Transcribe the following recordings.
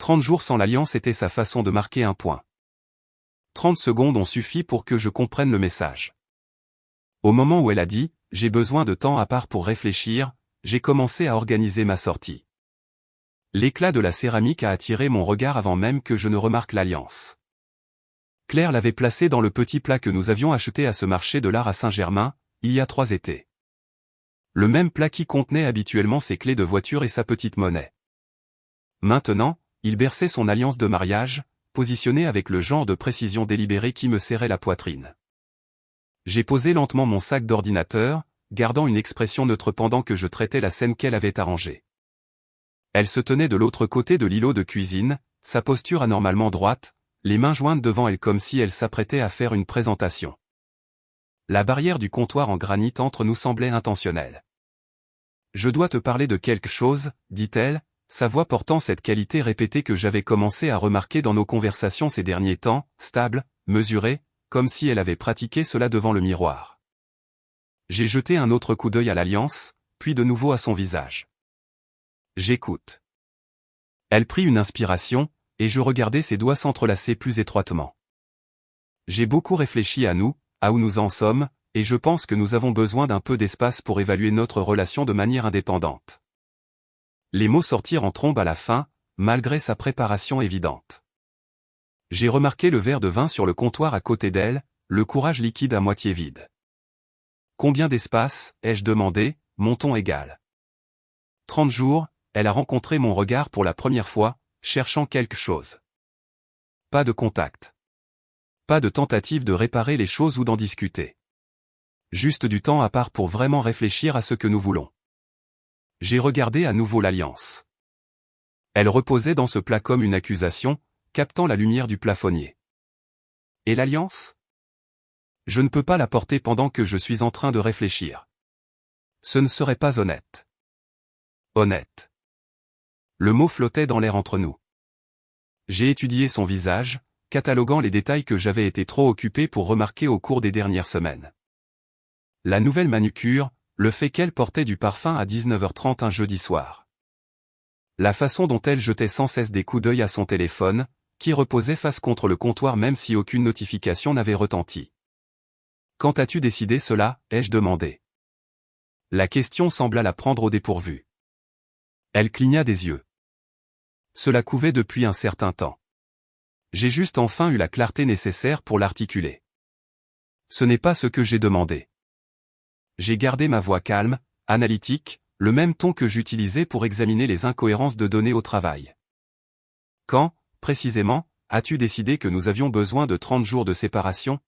30 jours sans l'alliance était sa façon de marquer un point. 30 secondes ont suffi pour que je comprenne le message. Au moment où elle a dit « J'ai besoin de temps à part pour réfléchir », j'ai commencé à organiser ma sortie. L'éclat de la céramique a attiré mon regard avant même que je ne remarque l'alliance. Claire l'avait placée dans le petit plat que nous avions acheté à ce marché de l'art à Saint-Germain, il y a 3 étés. Le même plat qui contenait habituellement ses clés de voiture et sa petite monnaie. Maintenant, il berçait son alliance de mariage, positionnée avec le genre de précision délibérée qui me serrait la poitrine. J'ai posé lentement mon sac d'ordinateur, gardant une expression neutre pendant que je traitais la scène qu'elle avait arrangée. Elle se tenait de l'autre côté de l'îlot de cuisine, sa posture anormalement droite, les mains jointes devant elle comme si elle s'apprêtait à faire une présentation. La barrière du comptoir en granit entre nous semblait intentionnelle. « Je dois te parler de quelque chose, dit-elle, sa voix portant cette qualité répétée que j'avais commencé à remarquer dans nos conversations ces derniers temps, stable, mesurée, comme si elle avait pratiqué cela devant le miroir. J'ai jeté un autre coup d'œil à l'alliance, puis de nouveau à son visage. J'écoute. Elle prit une inspiration, et je regardais ses doigts s'entrelacer plus étroitement. J'ai beaucoup réfléchi à nous, à où nous en sommes, et je pense que nous avons besoin d'un peu d'espace pour évaluer notre relation de manière indépendante. Les mots sortirent en trombe à la fin, malgré sa préparation évidente. J'ai remarqué le verre de vin sur le comptoir à côté d'elle, le courage liquide à moitié vide. Combien d'espace, ai-je demandé, mon ton égal. 30 jours, elle a rencontré mon regard pour la première fois, cherchant quelque chose. Pas de contact. Pas de tentative de réparer les choses ou d'en discuter. Juste du temps à part pour vraiment réfléchir à ce que nous voulons. J'ai regardé à nouveau l'alliance. Elle reposait dans ce plat comme une accusation, captant la lumière du plafonnier. Et l'alliance ? Je ne peux pas la porter pendant que je suis en train de réfléchir. Ce ne serait pas honnête. Honnête. Le mot flottait dans l'air entre nous. J'ai étudié son visage, cataloguant les détails que j'avais été trop occupé pour remarquer au cours des dernières semaines. La nouvelle manucure, le fait qu'elle portait du parfum à 19h30 un jeudi soir. La façon dont elle jetait sans cesse des coups d'œil à son téléphone, qui reposait face contre le comptoir même si aucune notification n'avait retenti. « Quand as-tu décidé cela ?» ai-je demandé. La question sembla la prendre au dépourvu. Elle cligna des yeux. Cela couvait depuis un certain temps. J'ai juste enfin eu la clarté nécessaire pour l'articuler. Ce n'est pas ce que j'ai demandé. J'ai gardé ma voix calme, analytique, le même ton que j'utilisais pour examiner les incohérences de données au travail. Quand, précisément, as-tu décidé que nous avions besoin de 30 jours de séparation ?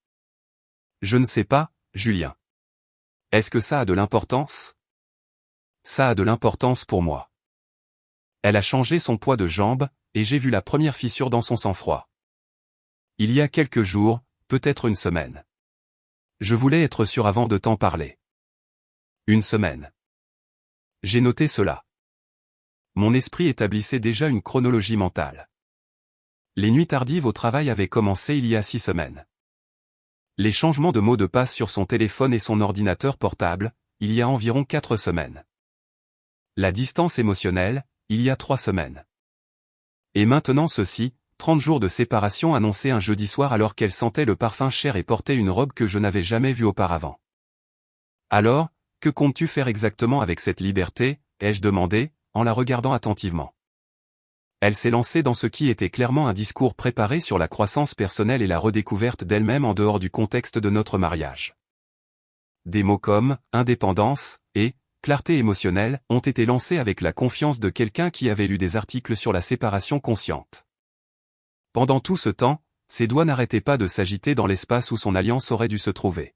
Je ne sais pas, Julien. Est-ce que ça a de l'importance ? Ça a de l'importance pour moi. Elle a changé son poids de jambe, et j'ai vu la première fissure dans son sang-froid. Il y a quelques jours, peut-être une semaine. Je voulais être sûr avant de t'en parler. Une semaine. J'ai noté cela. Mon esprit établissait déjà une chronologie mentale. Les nuits tardives au travail avaient commencé il y a 6 semaines. Les changements de mots de passe sur son téléphone et son ordinateur portable, il y a environ 4 semaines. La distance émotionnelle, il y a 3 semaines. Et maintenant ceci, 30 jours de séparation annoncés un jeudi soir alors qu'elle sentait le parfum cher et portait une robe que je n'avais jamais vue auparavant. Alors, que comptes-tu faire exactement avec cette liberté ? ai-je demandé, en la regardant attentivement. Elle s'est lancée dans ce qui était clairement un discours préparé sur la croissance personnelle et la redécouverte d'elle-même en dehors du contexte de notre mariage. Des mots comme « indépendance » et « clarté émotionnelle » ont été lancés avec la confiance de quelqu'un qui avait lu des articles sur la séparation consciente. Pendant tout ce temps, ses doigts n'arrêtaient pas de s'agiter dans l'espace où son alliance aurait dû se trouver.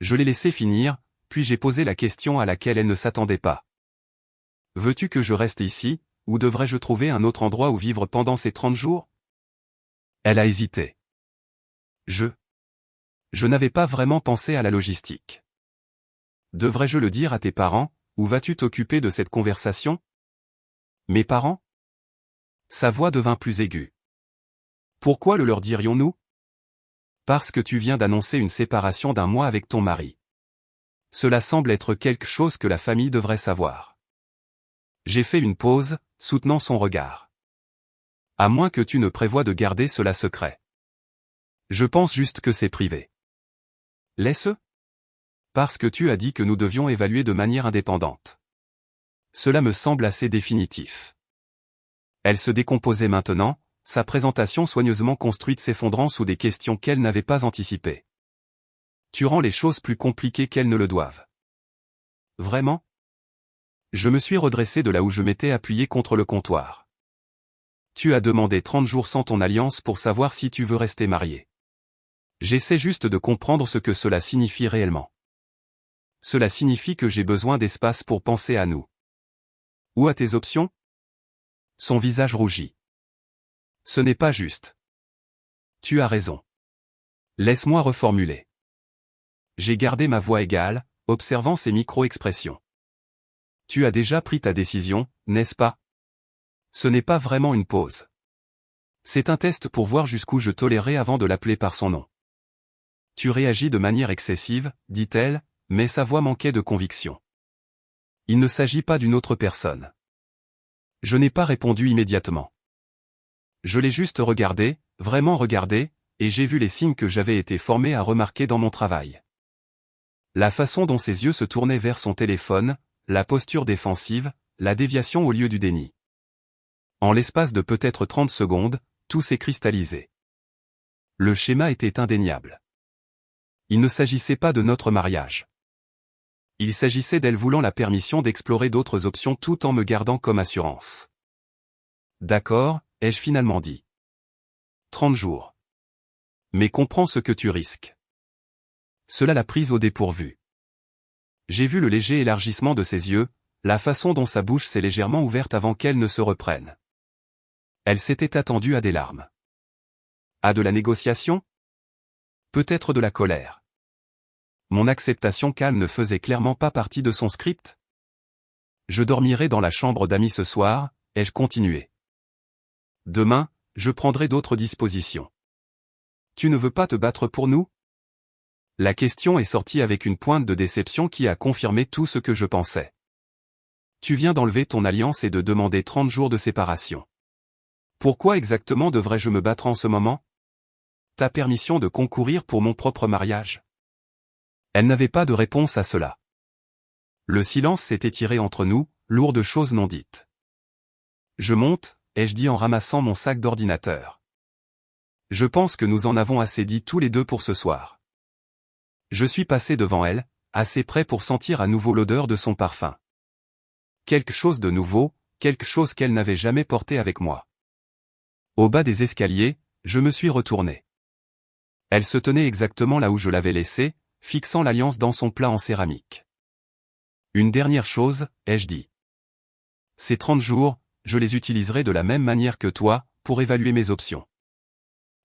Je l'ai laissé finir, puis j'ai posé la question à laquelle elle ne s'attendait pas. « Veux-tu que je reste ici, ou devrais-je trouver un autre endroit où vivre pendant ces 30 jours ?» Elle a hésité. Je n'avais pas vraiment pensé à la logistique. Devrais-je le dire à tes parents, ou vas-tu t'occuper de cette conversation ? Mes parents ? Sa voix devint plus aiguë. Pourquoi le leur dirions-nous ? Parce que tu viens d'annoncer une séparation d'1 mois avec ton mari. Cela semble être quelque chose que la famille devrait savoir. J'ai fait une pause, soutenant son regard. À moins que tu ne prévoies de garder cela secret. Je pense juste que c'est privé. Laisse. Parce que tu as dit que nous devions évaluer de manière indépendante. Cela me semble assez définitif. Elle se décomposait maintenant, sa présentation soigneusement construite s'effondrant sous des questions qu'elle n'avait pas anticipées. Tu rends les choses plus compliquées qu'elles ne le doivent. Vraiment? Je me suis redressé de là où je m'étais appuyé contre le comptoir. Tu as demandé 30 jours sans ton alliance pour savoir si tu veux rester marié. J'essaie juste de comprendre ce que cela signifie réellement. Cela signifie que j'ai besoin d'espace pour penser à nous. Ou à tes options? Son visage rougit. Ce n'est pas juste. Tu as raison. Laisse-moi reformuler. J'ai gardé ma voix égale, observant ses micro-expressions. Tu as déjà pris ta décision, n'est-ce pas? Ce n'est pas vraiment une pause. C'est un test pour voir jusqu'où je tolérerai avant de l'appeler par son nom. Tu réagis de manière excessive, dit-elle, mais sa voix manquait de conviction. Il ne s'agit pas d'une autre personne. Je n'ai pas répondu immédiatement. Je l'ai juste regardé, vraiment regardé, et j'ai vu les signes que j'avais été formé à remarquer dans mon travail. La façon dont ses yeux se tournaient vers son téléphone, la posture défensive, la déviation au lieu du déni. En l'espace de peut-être 30 secondes, tout s'est cristallisé. Le schéma était indéniable. Il ne s'agissait pas de notre mariage. Il s'agissait d'elle voulant la permission d'explorer d'autres options tout en me gardant comme assurance. D'accord, ai-je finalement dit. 30 jours. Mais comprends ce que tu risques. Cela l'a prise au dépourvu. J'ai vu le léger élargissement de ses yeux, la façon dont sa bouche s'est légèrement ouverte avant qu'elle ne se reprenne. Elle s'était attendue à des larmes. À de la négociation? Peut-être de la colère. Mon acceptation calme ne faisait clairement pas partie de son script. Je dormirai dans la chambre d'amis ce soir, ai-je continué. Demain, je prendrai d'autres dispositions. Tu ne veux pas te battre pour nous? La question est sortie avec une pointe de déception qui a confirmé tout ce que je pensais. Tu viens d'enlever ton alliance et de demander 30 jours de séparation. Pourquoi exactement devrais-je me battre en ce moment? Ta permission de concourir pour mon propre mariage? Elle n'avait pas de réponse à cela. Le silence s'est étiré entre nous, lourd de choses non dites. Je monte, ai-je dit en ramassant mon sac d'ordinateur. Je pense que nous en avons assez dit tous les deux pour ce soir. Je suis passé devant elle, assez près pour sentir à nouveau l'odeur de son parfum. Quelque chose de nouveau, quelque chose qu'elle n'avait jamais porté avec moi. Au bas des escaliers, je me suis retourné. Elle se tenait exactement là où je l'avais laissée, fixant l'alliance dans son plat en céramique. Une dernière chose, ai-je dit. Ces 30 jours, je les utiliserai de la même manière que toi, pour évaluer mes options.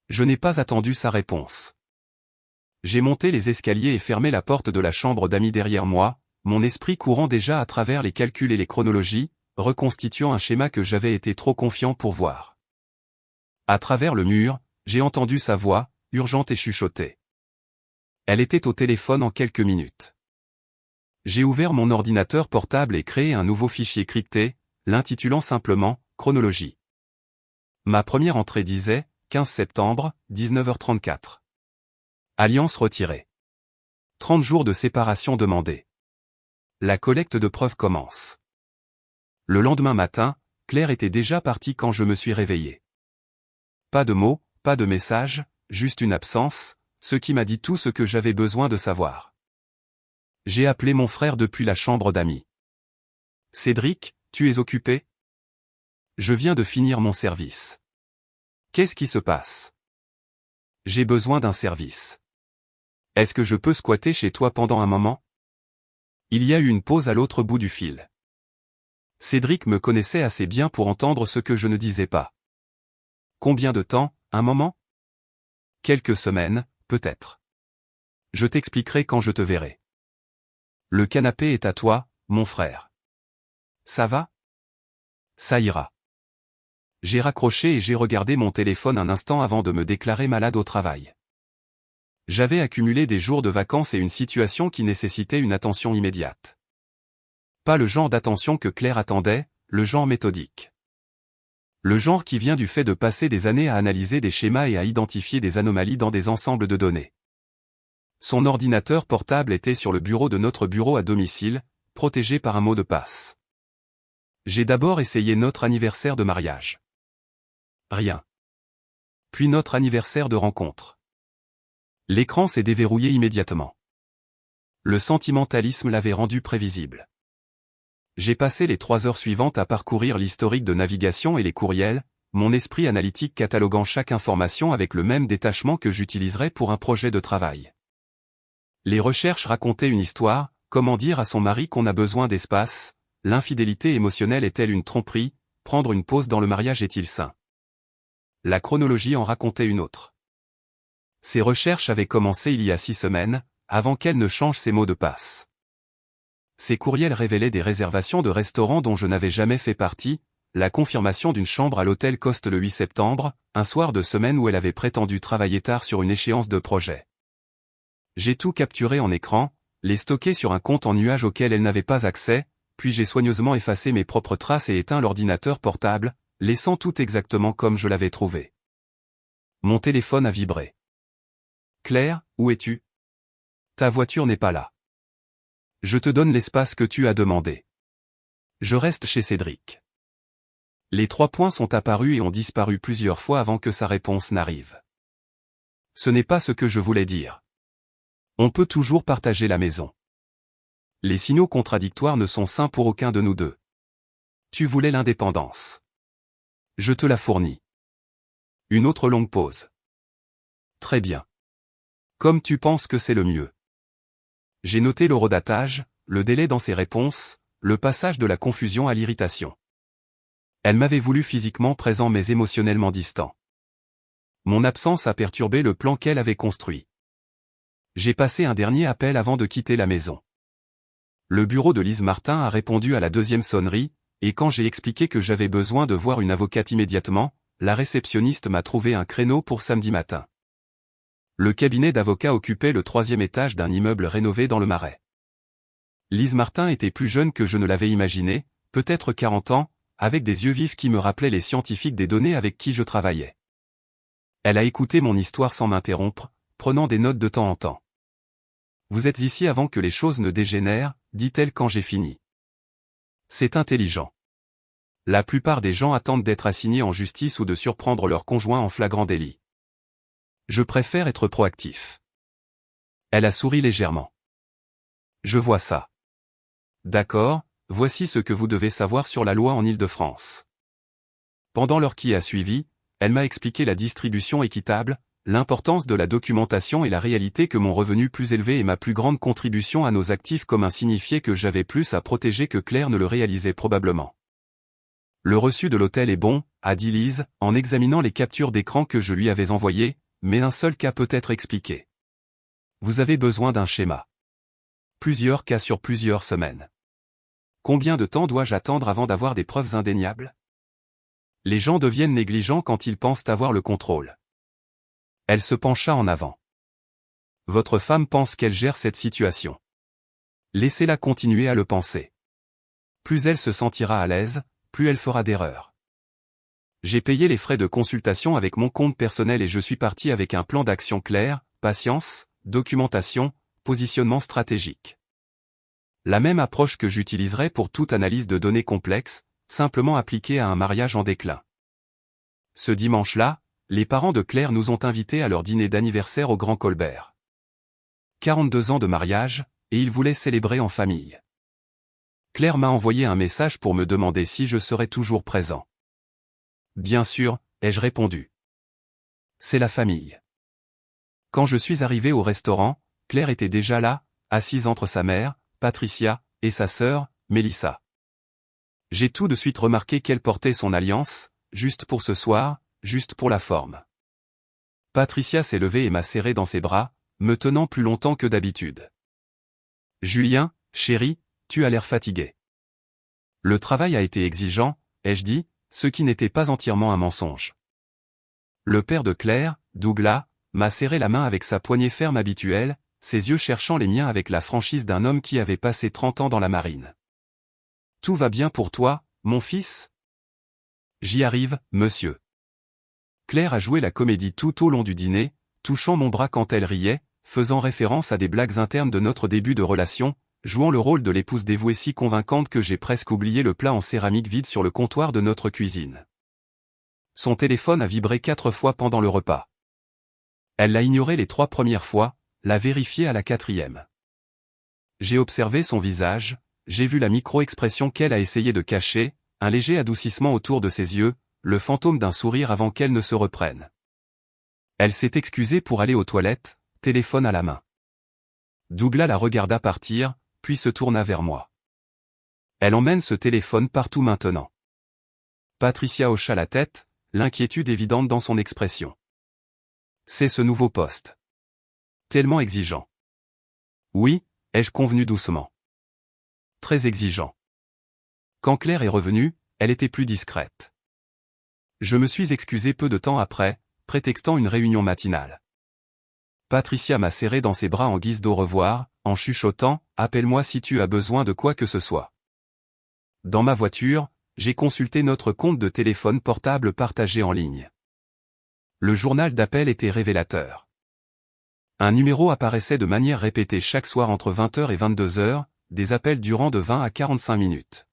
Je n'ai pas attendu sa réponse. J'ai monté les escaliers et fermé la porte de la chambre d'amis derrière moi, mon esprit courant déjà à travers les calculs et les chronologies, reconstituant un schéma que j'avais été trop confiant pour voir. À travers le mur, j'ai entendu sa voix, urgente et chuchotée. Elle était au téléphone en quelques minutes. J'ai ouvert mon ordinateur portable et créé un nouveau fichier crypté, l'intitulant simplement « Chronologie ». Ma première entrée disait « 15 septembre, 19h34 ». Alliance retirée. 30 jours de séparation demandés. La collecte de preuves commence. Le lendemain matin, Claire était déjà partie quand je me suis réveillé. Pas de mots, pas de message, juste une absence, ce qui m'a dit tout ce que j'avais besoin de savoir. J'ai appelé mon frère depuis la chambre d'amis. Cédric, tu es occupé? Je viens de finir mon service. Qu'est-ce qui se passe? J'ai besoin d'un service. Est-ce que je peux squatter chez toi pendant un moment? Il y a eu une pause à l'autre bout du fil. Cédric me connaissait assez bien pour entendre ce que je ne disais pas. Combien de temps, un moment? Quelques semaines, peut-être. Je t'expliquerai quand je te verrai. Le canapé est à toi, mon frère. Ça va? Ça ira. J'ai raccroché et j'ai regardé mon téléphone un instant avant de me déclarer malade au travail. J'avais accumulé des jours de vacances et une situation qui nécessitait une attention immédiate. Pas le genre d'attention que Claire attendait, le genre méthodique. Le genre qui vient du fait de passer des années à analyser des schémas et à identifier des anomalies dans des ensembles de données. Son ordinateur portable était sur le bureau de notre bureau à domicile, protégé par un mot de passe. J'ai d'abord essayé notre anniversaire de mariage. Rien. Puis notre anniversaire de rencontre. L'écran s'est déverrouillé immédiatement. Le sentimentalisme l'avait rendu prévisible. J'ai passé les 3 heures suivantes à parcourir l'historique de navigation et les courriels, mon esprit analytique cataloguant chaque information avec le même détachement que j'utiliserais pour un projet de travail. Les recherches racontaient une histoire, comment dire à son mari qu'on a besoin d'espace, l'infidélité émotionnelle est-elle une tromperie, prendre une pause dans le mariage est-il sain? La chronologie en racontait une autre. Ces recherches avaient commencé il y a 6 semaines, avant qu'elle ne change ses mots de passe. Ces courriels révélaient des réservations de restaurants dont je n'avais jamais fait partie, la confirmation d'une chambre à l'hôtel Coste le 8 septembre, un soir de semaine où elle avait prétendu travailler tard sur une échéance de projet. J'ai tout capturé en écran, les stocké sur un compte en nuage auquel elle n'avait pas accès, puis j'ai soigneusement effacé mes propres traces et éteint l'ordinateur portable, laissant tout exactement comme je l'avais trouvé. Mon téléphone a vibré. Claire, où es-tu? Ta voiture n'est pas là. Je te donne l'espace que tu as demandé. Je reste chez Cédric. Les 3 points sont apparus et ont disparu plusieurs fois avant que sa réponse n'arrive. Ce n'est pas ce que je voulais dire. On peut toujours partager la maison. Les signaux contradictoires ne sont sains pour aucun de nous deux. Tu voulais l'indépendance. Je te la fournis. Une autre longue pause. Très bien. Comme tu penses que c'est le mieux. J'ai noté l'horodatage, le délai dans ses réponses, le passage de la confusion à l'irritation. Elle m'avait voulu physiquement présent mais émotionnellement distant. Mon absence a perturbé le plan qu'elle avait construit. J'ai passé un dernier appel avant de quitter la maison. Le bureau de Lise Martin a répondu à la 2e sonnerie, et quand j'ai expliqué que j'avais besoin de voir une avocate immédiatement, la réceptionniste m'a trouvé un créneau pour samedi matin. Le cabinet d'avocats occupait le 3e étage d'un immeuble rénové dans le Marais. Lise Martin était plus jeune que je ne l'avais imaginé, peut-être 40 ans, avec des yeux vifs qui me rappelaient les scientifiques des données avec qui je travaillais. Elle a écouté mon histoire sans m'interrompre, prenant des notes de temps en temps. Vous êtes ici avant que les choses ne dégénèrent, dit-elle quand j'ai fini. C'est intelligent. La plupart des gens attendent d'être assignés en justice ou de surprendre leur conjoint en flagrant délit. Je préfère être proactif. Elle a souri légèrement. Je vois ça. D'accord, voici ce que vous devez savoir sur la loi en Île-de-France. Pendant l'heure qui a suivi, elle m'a expliqué la distribution équitable, l'importance de la documentation et la réalité que mon revenu plus élevé et ma plus grande contribution à nos actifs communs signifiaient que j'avais plus à protéger que Claire ne le réalisait probablement. Le reçu de l'hôtel est bon, a dit Lise, en examinant les captures d'écran que je lui avais envoyées, mais un seul cas peut être expliqué. Vous avez besoin d'un schéma. Plusieurs cas sur plusieurs semaines. Combien de temps dois-je attendre avant d'avoir des preuves indéniables? Les gens deviennent négligents quand ils pensent avoir le contrôle. Elle se pencha en avant. Votre femme pense qu'elle gère cette situation. Laissez-la continuer à le penser. Plus elle se sentira à l'aise, plus elle fera d'erreurs. J'ai payé les frais de consultation avec mon compte personnel et je suis parti avec un plan d'action clair, patience, documentation, positionnement stratégique. La même approche que j'utiliserai pour toute analyse de données complexes, simplement appliquée à un mariage en déclin. Ce dimanche-là, les parents de Claire nous ont invités à leur dîner d'anniversaire au Grand Colbert. 42 ans de mariage, et ils voulaient célébrer en famille. Claire m'a envoyé un message pour me demander si je serais toujours présent. Bien sûr, ai-je répondu. C'est la famille. Quand je suis arrivé au restaurant, Claire était déjà là, assise entre sa mère, Patricia, et sa sœur, Mélissa. J'ai tout de suite remarqué qu'elle portait son alliance, juste pour ce soir, juste pour la forme. Patricia s'est levée et m'a serré dans ses bras, me tenant plus longtemps que d'habitude. Julien, chéri, tu as l'air fatigué. Le travail a été exigeant, ai-je dit, ce qui n'était pas entièrement un mensonge. Le père de Claire, Douglas, m'a serré la main avec sa poignée ferme habituelle, ses yeux cherchant les miens avec la franchise d'un homme qui avait passé 30 ans dans la marine. Tout va bien pour toi, mon fils? J'y arrive, monsieur. Claire a joué la comédie tout au long du dîner, touchant mon bras quand elle riait, faisant référence à des blagues internes de notre début de relation, jouant le rôle de l'épouse dévouée si convaincante que j'ai presque oublié le plat en céramique vide sur le comptoir de notre cuisine. Son téléphone a vibré 4 fois pendant le repas. Elle l'a ignoré les 3 premières fois, l'a vérifié à la 4e. J'ai observé son visage, j'ai vu la micro-expression qu'elle a essayé de cacher, un léger adoucissement autour de ses yeux, le fantôme d'un sourire avant qu'elle ne se reprenne. Elle s'est excusée pour aller aux toilettes, téléphone à la main. Douglas la regarda partir, puis se tourna vers moi. Elle emmène ce téléphone partout maintenant. Patricia hocha la tête, l'inquiétude évidente dans son expression. C'est ce nouveau poste. Tellement exigeant. Oui, ai-je convenu doucement. Très exigeant. Quand Claire est revenue, elle était plus discrète. Je me suis excusé peu de temps après, prétextant une réunion matinale. Patricia m'a serré dans ses bras en guise d'au revoir, en chuchotant « Appelle-moi si tu as besoin de quoi que ce soit ». Dans ma voiture, j'ai consulté notre compte de téléphone portable partagé en ligne. Le journal d'appel était révélateur. Un numéro apparaissait de manière répétée chaque soir entre 20h et 22h, des appels durant de 20 à 45 minutes.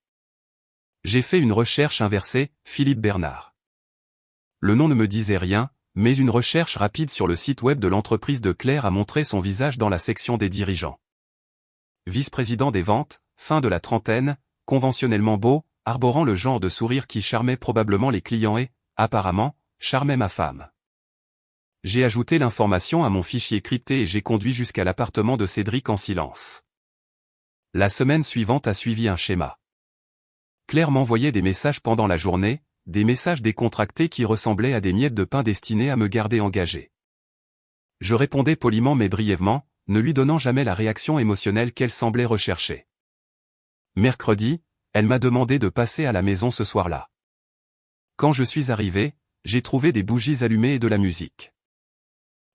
J'ai fait une recherche inversée, Philippe Bernard. Le nom ne me disait rien, mais une recherche rapide sur le site web de l'entreprise de Claire a montré son visage dans la section des dirigeants. Vice-président des ventes, fin de la trentaine, conventionnellement beau, arborant le genre de sourire qui charmait probablement les clients et, apparemment, charmait ma femme. J'ai ajouté l'information à mon fichier crypté et j'ai conduit jusqu'à l'appartement de Cédric en silence. La semaine suivante a suivi un schéma. Claire m'envoyait des messages pendant la journée, des messages décontractés qui ressemblaient à des miettes de pain destinés à me garder engagé. Je répondais poliment mais brièvement, ne lui donnant jamais la réaction émotionnelle qu'elle semblait rechercher. Mercredi, elle m'a demandé de passer à la maison ce soir-là. Quand je suis arrivé, j'ai trouvé des bougies allumées et de la musique.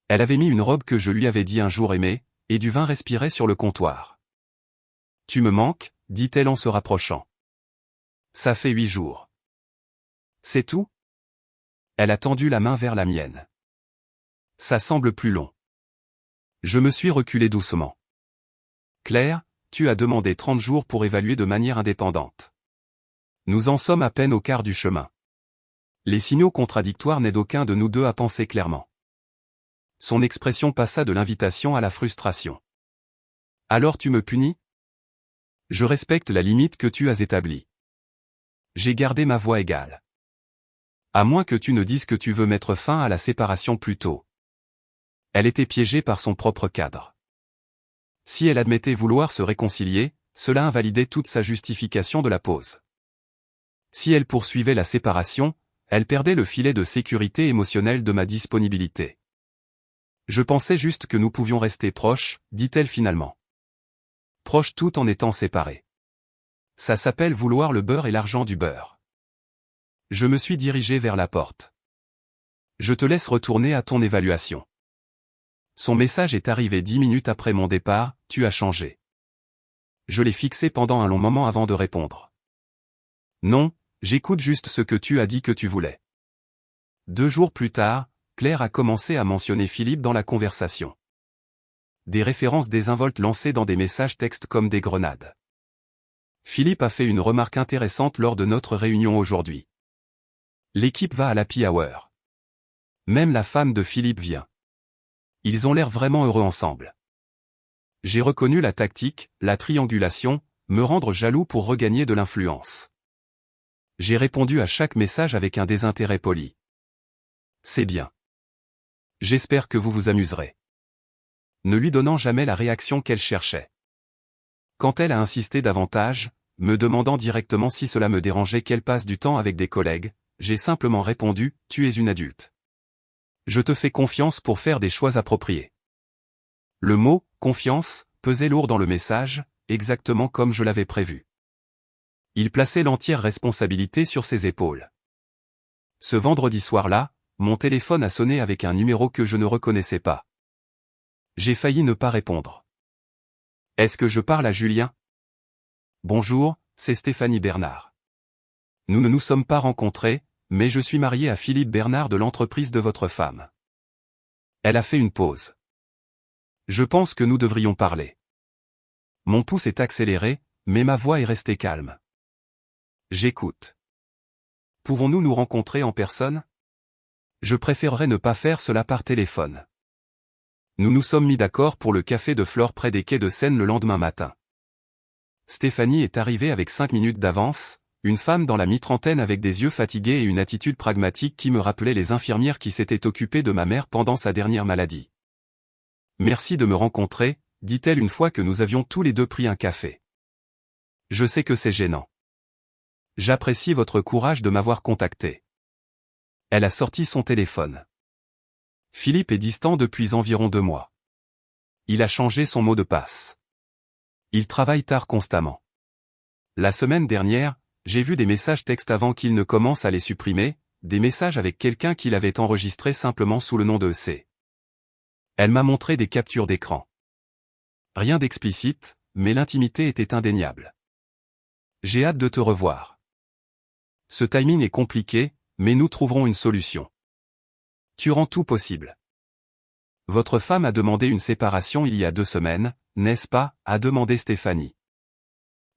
Elle avait mis une robe que je lui avais dit un jour aimer, et du vin respirait sur le comptoir. « Tu me manques » dit-elle en se rapprochant. « Ça fait 8 jours. » « C'est tout ?» Elle a tendu la main vers la mienne. « Ça semble plus long. » Je me suis reculé doucement. « Claire, tu as demandé 30 jours pour évaluer de manière indépendante. Nous en sommes à peine au quart du chemin. Les signaux contradictoires n'aident aucun de nous deux à penser clairement. » Son expression passa de l'invitation à la frustration. « Alors tu me punis ? Je respecte la limite que tu as établie. J'ai gardé ma voix égale. À moins que tu ne dises que tu veux mettre fin à la séparation plus tôt. » Elle était piégée par son propre cadre. Si elle admettait vouloir se réconcilier, cela invalidait toute sa justification de la pause. Si elle poursuivait la séparation, elle perdait le filet de sécurité émotionnelle de ma disponibilité. Je pensais juste que nous pouvions rester proches, dit-elle finalement. Proches tout en étant séparés. Ça s'appelle vouloir le beurre et l'argent du beurre. Je me suis dirigé vers la porte. Je te laisse retourner à ton évaluation. Son message est arrivé 10 minutes après mon départ, tu as changé. Je l'ai fixé pendant un long moment avant de répondre. Non, j'écoute juste ce que tu as dit que tu voulais. 2 jours plus tard, Claire a commencé à mentionner Philippe dans la conversation. Des références désinvoltes lancées dans des messages textes comme des grenades. Philippe a fait une remarque intéressante lors de notre réunion aujourd'hui. L'équipe va à l'happy hour. Même la femme de Philippe vient. Ils ont l'air vraiment heureux ensemble. J'ai reconnu la tactique, la triangulation, me rendre jaloux pour regagner de l'influence. J'ai répondu à chaque message avec un désintérêt poli. C'est bien. J'espère que vous vous amuserez. Ne lui donnant jamais la réaction qu'elle cherchait. Quand elle a insisté davantage, me demandant directement si cela me dérangeait qu'elle passe du temps avec des collègues, j'ai simplement répondu, tu es une adulte. Je te fais confiance pour faire des choix appropriés. Le mot « confiance » pesait lourd dans le message, exactement comme je l'avais prévu. Il plaçait l'entière responsabilité sur ses épaules. Ce vendredi soir-là, mon téléphone a sonné avec un numéro que je ne reconnaissais pas. J'ai failli ne pas répondre. Est-ce que je parle à Julien ? Bonjour, c'est Stéphanie Bernard. Nous ne nous sommes pas rencontrés, mais je suis marié à Philippe Bernard de l'entreprise de votre femme. Elle a fait une pause. Je pense que nous devrions parler. Mon pouce est accéléré, mais ma voix est restée calme. J'écoute. Pouvons-nous nous rencontrer en personne? Je préférerais ne pas faire cela par téléphone. Nous nous sommes mis d'accord pour le café de Flore près des quais de Seine le lendemain matin. Stéphanie est arrivée avec 5 minutes d'avance, une femme dans la mi-trentaine avec des yeux fatigués et une attitude pragmatique qui me rappelait les infirmières qui s'étaient occupées de ma mère pendant sa dernière maladie. Merci de me rencontrer, dit-elle une fois que nous avions tous les deux pris un café. Je sais que c'est gênant. J'apprécie votre courage de m'avoir contacté. Elle a sorti son téléphone. Philippe est distant depuis environ 2 mois. Il a changé son mot de passe. Il travaille tard constamment. La semaine dernière, j'ai vu des messages textes avant qu'il ne commence à les supprimer, des messages avec quelqu'un qu'il avait enregistré simplement sous le nom de C. Elle m'a montré des captures d'écran. Rien d'explicite, mais l'intimité était indéniable. J'ai hâte de te revoir. Ce timing est compliqué, mais nous trouverons une solution. Tu rends tout possible. Votre femme a demandé une séparation il y a 2 semaines, n'est-ce pas, a demandé Stéphanie.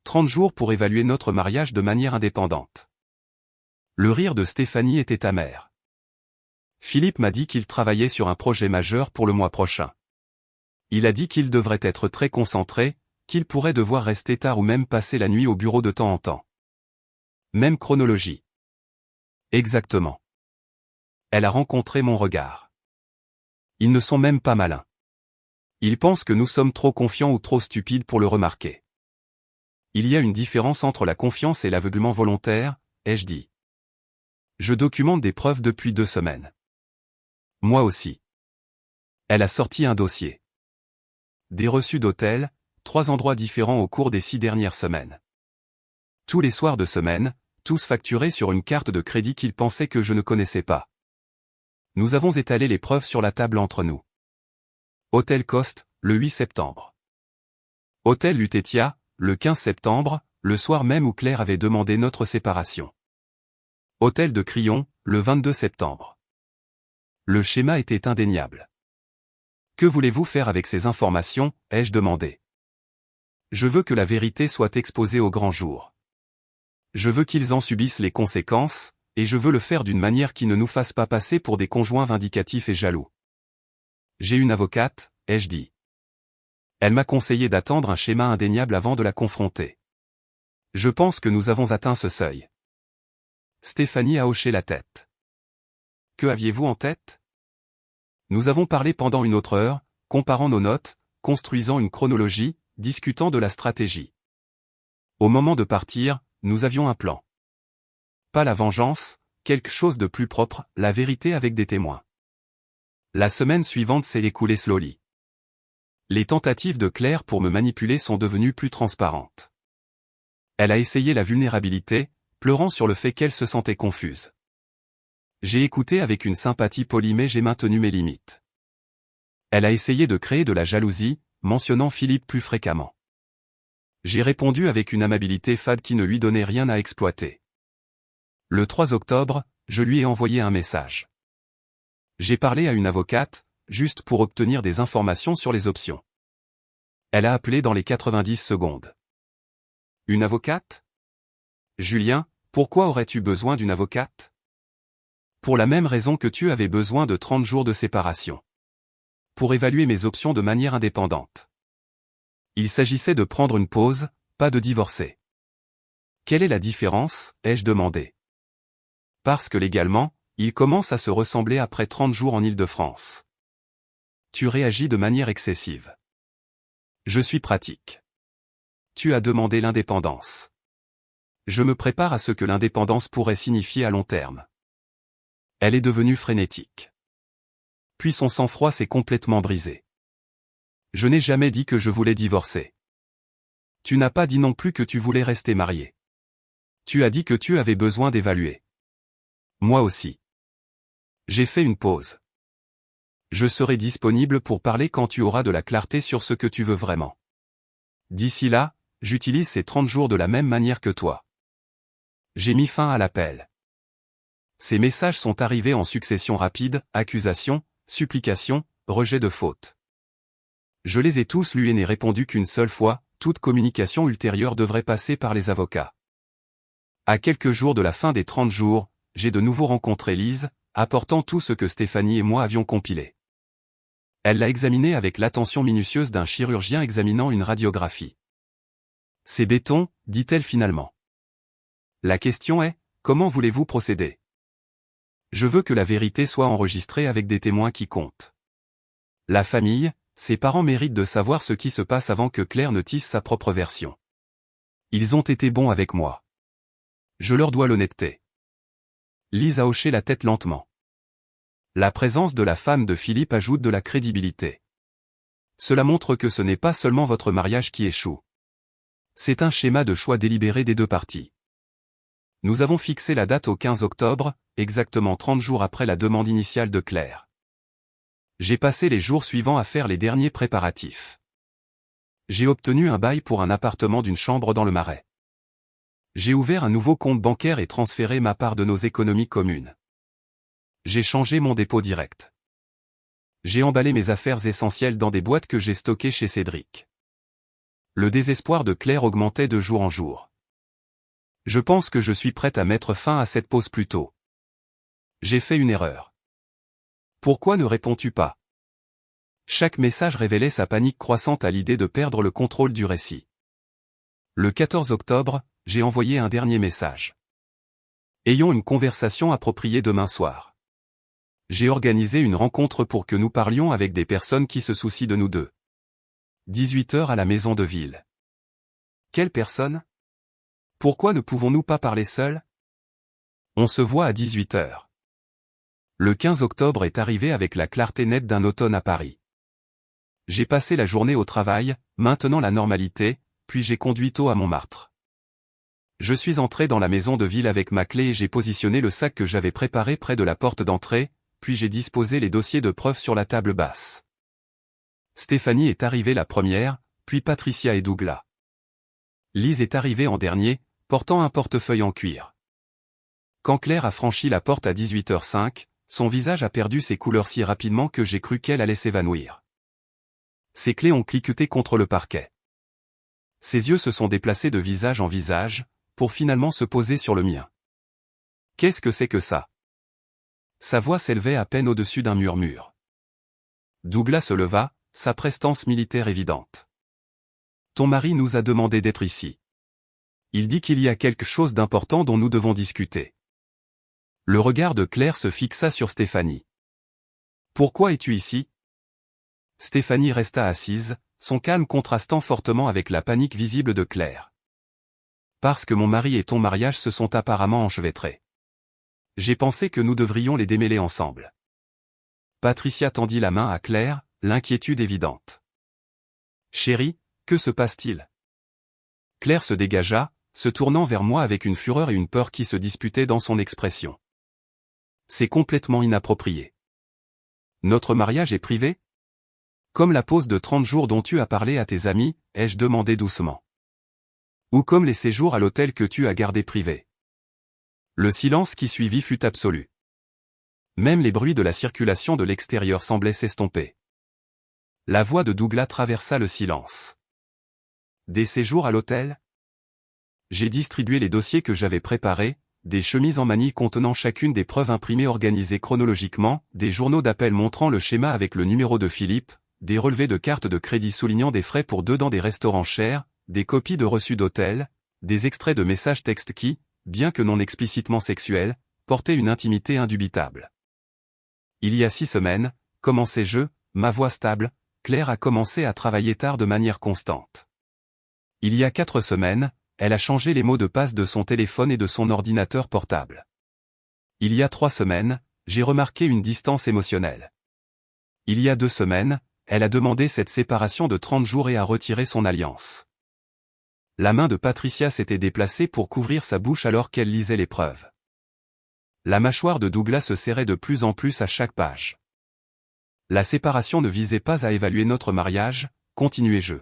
30 jours pour évaluer notre mariage de manière indépendante. Le rire de Stéphanie était amer. Philippe m'a dit qu'il travaillait sur un projet majeur pour le mois prochain. Il a dit qu'il devrait être très concentré, qu'il pourrait devoir rester tard ou même passer la nuit au bureau de temps en temps. Même chronologie. Exactement. Elle a rencontré mon regard. Ils ne sont même pas malins. Ils pensent que nous sommes trop confiants ou trop stupides pour le remarquer. Il y a une différence entre la confiance et l'aveuglement volontaire, ai-je dit. Je documente des preuves depuis 2 semaines. Moi aussi. Elle a sorti un dossier. Des reçus d'hôtel, 3 endroits différents au cours des 6 dernières semaines. Tous les soirs de semaine, tous facturés sur une carte de crédit qu'il pensait que je ne connaissais pas. Nous avons étalé les preuves sur la table entre nous. Hôtel Coste, le 8 septembre. Hôtel Lutetia, le 15 septembre, le soir même où Claire avait demandé notre séparation. Hôtel de Crillon, le 22 septembre. Le schéma était indéniable. Que voulez-vous faire avec ces informations, ai-je demandé. Je veux que la vérité soit exposée au grand jour. Je veux qu'ils en subissent les conséquences, et je veux le faire d'une manière qui ne nous fasse pas passer pour des conjoints vindicatifs et jaloux. J'ai une avocate, ai-je dit. Elle m'a conseillé d'attendre un schéma indéniable avant de la confronter. Je pense que nous avons atteint ce seuil. Stéphanie a hoché la tête. Que aviez-vous en tête? Nous avons parlé pendant une autre heure, comparant nos notes, construisant une chronologie, discutant de la stratégie. Au moment de partir, nous avions un plan. Pas la vengeance, quelque chose de plus propre, la vérité avec des témoins. La semaine suivante s'est écoulée slowly. Les tentatives de Claire pour me manipuler sont devenues plus transparentes. Elle a essayé la vulnérabilité, pleurant sur le fait qu'elle se sentait confuse. J'ai écouté avec une sympathie polie mais j'ai maintenu mes limites. Elle a essayé de créer de la jalousie, mentionnant Philippe plus fréquemment. J'ai répondu avec une amabilité fade qui ne lui donnait rien à exploiter. Le 3 octobre, je lui ai envoyé un message. J'ai parlé à une avocate, juste pour obtenir des informations sur les options. Elle a appelé dans les 90 secondes. Une avocate? Julien, pourquoi aurais-tu besoin d'une avocate? Pour la même raison que tu avais besoin de 30 jours de séparation. Pour évaluer mes options de manière indépendante. Il s'agissait de prendre une pause, pas de divorcer. Quelle est la différence, ai-je demandé. Parce que légalement, ils commencent à se ressembler après 30 jours en Île-de-France. Tu réagis de manière excessive. Je suis pratique. Tu as demandé l'indépendance. Je me prépare à ce que l'indépendance pourrait signifier à long terme. Elle est devenue frénétique. Puis son sang-froid s'est complètement brisé. Je n'ai jamais dit que je voulais divorcer. Tu n'as pas dit non plus que tu voulais rester marié. Tu as dit que tu avais besoin d'évaluer. Moi aussi. J'ai fait une pause. Je serai disponible pour parler quand tu auras de la clarté sur ce que tu veux vraiment. D'ici là, j'utilise ces 30 jours de la même manière que toi. J'ai mis fin à l'appel. Ces messages sont arrivés en succession rapide, accusations, supplications, rejet de faute. Je les ai tous lus et n'ai répondu qu'une seule fois, toute communication ultérieure devrait passer par les avocats. À quelques jours de la fin des 30 jours, j'ai de nouveau rencontré Lise, apportant tout ce que Stéphanie et moi avions compilé. Elle l'a examiné avec l'attention minutieuse d'un chirurgien examinant une radiographie. C'est béton, dit-elle finalement. La question est, comment voulez-vous procéder? Je veux que la vérité soit enregistrée avec des témoins qui comptent. La famille, ses parents méritent de savoir ce qui se passe avant que Claire ne tisse sa propre version. Ils ont été bons avec moi. Je leur dois l'honnêteté. Lise a hoché la tête lentement. La présence de la femme de Philippe ajoute de la crédibilité. Cela montre que ce n'est pas seulement votre mariage qui échoue. C'est un schéma de choix délibéré des deux parties. Nous avons fixé la date au 15 octobre, exactement 30 jours après la demande initiale de Claire. J'ai passé les jours suivants à faire les derniers préparatifs. J'ai obtenu un bail pour un appartement d'une chambre dans le Marais. J'ai ouvert un nouveau compte bancaire et transféré ma part de nos économies communes. J'ai changé mon dépôt direct. J'ai emballé mes affaires essentielles dans des boîtes que j'ai stockées chez Cédric. Le désespoir de Claire augmentait de jour en jour. Je pense que je suis prête à mettre fin à cette pause plus tôt. J'ai fait une erreur. Pourquoi ne réponds-tu pas? Chaque message révélait sa panique croissante à l'idée de perdre le contrôle du récit. Le 14 octobre, j'ai envoyé un dernier message. Ayons une conversation appropriée demain soir. J'ai organisé une rencontre pour que nous parlions avec des personnes qui se soucient de nous deux. 18h à la maison de ville. Quelle personne? Pourquoi ne pouvons-nous pas parler seuls? On se voit à 18h. Le 15 octobre est arrivé avec la clarté nette d'un automne à Paris. J'ai passé la journée au travail, maintenant la normalité, puis j'ai conduit tôt à Montmartre. Je suis entré dans la maison de ville avec ma clé et j'ai positionné le sac que j'avais préparé près de la porte d'entrée, puis j'ai disposé les dossiers de preuves sur la table basse. Stéphanie est arrivée la première, puis Patricia et Douglas. Lise est arrivée en dernier, portant un portefeuille en cuir. Quand Claire a franchi la porte à 18h05, son visage a perdu ses couleurs si rapidement que j'ai cru qu'elle allait s'évanouir. Ses clés ont cliqueté contre le parquet. Ses yeux se sont déplacés de visage en visage, pour finalement se poser sur le mien. Qu'est-ce que c'est que ça? Sa voix s'élevait à peine au-dessus d'un murmure. Douglas se leva, sa prestance militaire évidente. Ton mari nous a demandé d'être ici. Il dit qu'il y a quelque chose d'important dont nous devons discuter. Le regard de Claire se fixa sur Stéphanie. Pourquoi es-tu ici? Stéphanie resta assise, son calme contrastant fortement avec la panique visible de Claire. Parce que mon mari et ton mariage se sont apparemment enchevêtrés. J'ai pensé que nous devrions les démêler ensemble. Patricia tendit la main à Claire, l'inquiétude évidente. Chérie, que se passe-t-il? Claire se dégagea, se tournant vers moi avec une fureur et une peur qui se disputaient dans son expression. C'est complètement inapproprié. Notre mariage est privé? Comme la pause de 30 jours dont tu as parlé à tes amis, ai-je demandé doucement. Ou comme les séjours à l'hôtel que tu as gardés privés. Le silence qui suivit fut absolu. Même les bruits de la circulation de l'extérieur semblaient s'estomper. La voix de Douglas traversa le silence. Des séjours à l'hôtel? J'ai distribué les dossiers que j'avais préparés, des chemises en manille contenant chacune des preuves imprimées organisées chronologiquement, des journaux d'appel montrant le schéma avec le numéro de Philippe, des relevés de cartes de crédit soulignant des frais pour deux dans des restaurants chers, des copies de reçus d'hôtel, des extraits de messages textes qui, bien que non explicitement sexuels, portaient une intimité indubitable. Il y a 6 semaines, commençais-je, ma voix stable, Claire a commencé à travailler tard de manière constante. Il y a 4 semaines, elle a changé les mots de passe de son téléphone et de son ordinateur portable. Il y a 3 semaines, j'ai remarqué une distance émotionnelle. Il y a 2 semaines, elle a demandé cette séparation de 30 jours et a retiré son alliance. La main de Patricia s'était déplacée pour couvrir sa bouche alors qu'elle lisait les preuves. La mâchoire de Douglas se serrait de plus en plus à chaque page. La séparation ne visait pas à évaluer notre mariage, continuai-je.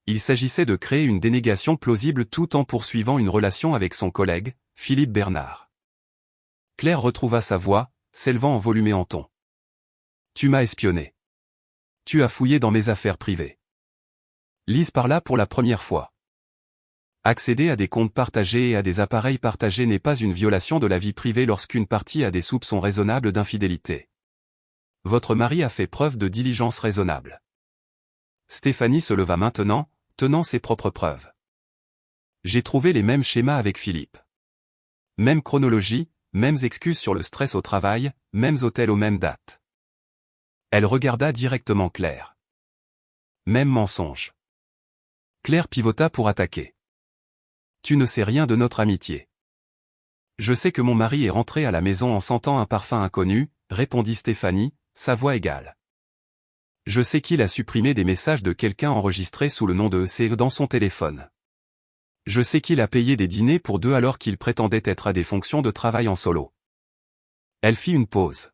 Il s'agissait de créer une dénégation plausible tout en poursuivant une relation avec son collègue, Philippe Bernard. Claire retrouva sa voix, s'élevant en volume et en ton. Tu m'as espionné. Tu as fouillé dans mes affaires privées. Lise parla pour la première fois. Accéder à des comptes partagés et à des appareils partagés n'est pas une violation de la vie privée lorsqu'une partie a des soupçons raisonnables d'infidélité. Votre mari a fait preuve de diligence raisonnable. Stéphanie se leva maintenant, tenant ses propres preuves. J'ai trouvé les mêmes schémas avec Philippe. Même chronologie, mêmes excuses sur le stress au travail, mêmes hôtels aux mêmes dates. Elle regarda directement Claire. Même mensonge. Claire pivota pour attaquer. Tu ne sais rien de notre amitié. Je sais que mon mari est rentré à la maison en sentant un parfum inconnu, répondit Stéphanie, sa voix égale. Je sais qu'il a supprimé des messages de quelqu'un enregistrés sous le nom de EC dans son téléphone. Je sais qu'il a payé des dîners pour deux alors qu'il prétendait être à des fonctions de travail en solo. Elle fit une pause.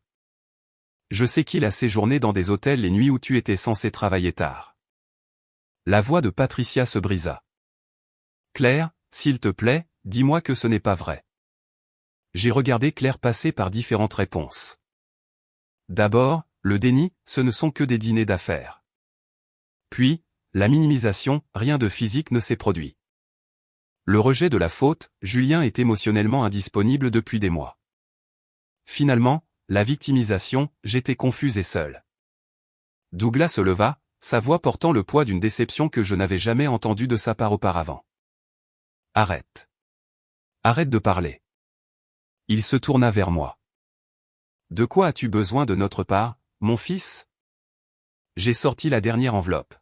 Je sais qu'il a séjourné dans des hôtels les nuits où tu étais censé travailler tard. La voix de Patricia se brisa. Claire, s'il te plaît, dis-moi que ce n'est pas vrai. J'ai regardé Claire passer par différentes réponses. D'abord, le déni, ce ne sont que des dîners d'affaires. Puis, la minimisation, rien de physique ne s'est produit. Le rejet de la faute, Julien est émotionnellement indisponible depuis des mois. Finalement, la victimisation, j'étais confuse et seule. Douglas se leva, sa voix portant le poids d'une déception que je n'avais jamais entendue de sa part auparavant. Arrête. Arrête de parler. Il se tourna vers moi. De quoi as-tu besoin de notre part, mon fils? J'ai sorti la dernière enveloppe.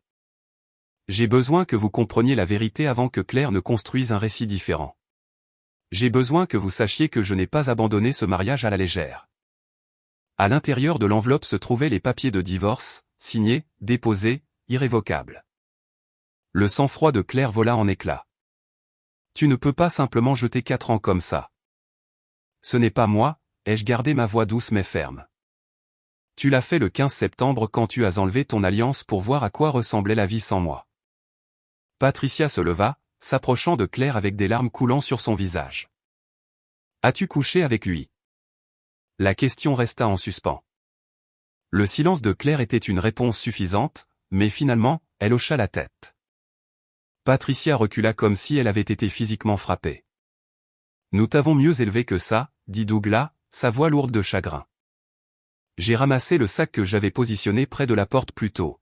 J'ai besoin que vous compreniez la vérité avant que Claire ne construise un récit différent. J'ai besoin que vous sachiez que je n'ai pas abandonné ce mariage à la légère. À l'intérieur de l'enveloppe se trouvaient les papiers de divorce, signés, déposés, irrévocables. Le sang-froid de Claire vola en éclats. Tu ne peux pas simplement jeter 4 ans comme ça. Ce n'est pas moi, ai-je gardé ma voix douce mais ferme. Tu l'as fait le 15 septembre quand tu as enlevé ton alliance pour voir à quoi ressemblait la vie sans moi. Patricia se leva, s'approchant de Claire avec des larmes coulant sur son visage. As-tu couché avec lui? La question resta en suspens. Le silence de Claire était une réponse suffisante, mais finalement, elle hocha la tête. Patricia recula comme si elle avait été physiquement frappée. Nous t'avons mieux élevé que ça, dit Douglas, sa voix lourde de chagrin. J'ai ramassé le sac que j'avais positionné près de la porte plus tôt.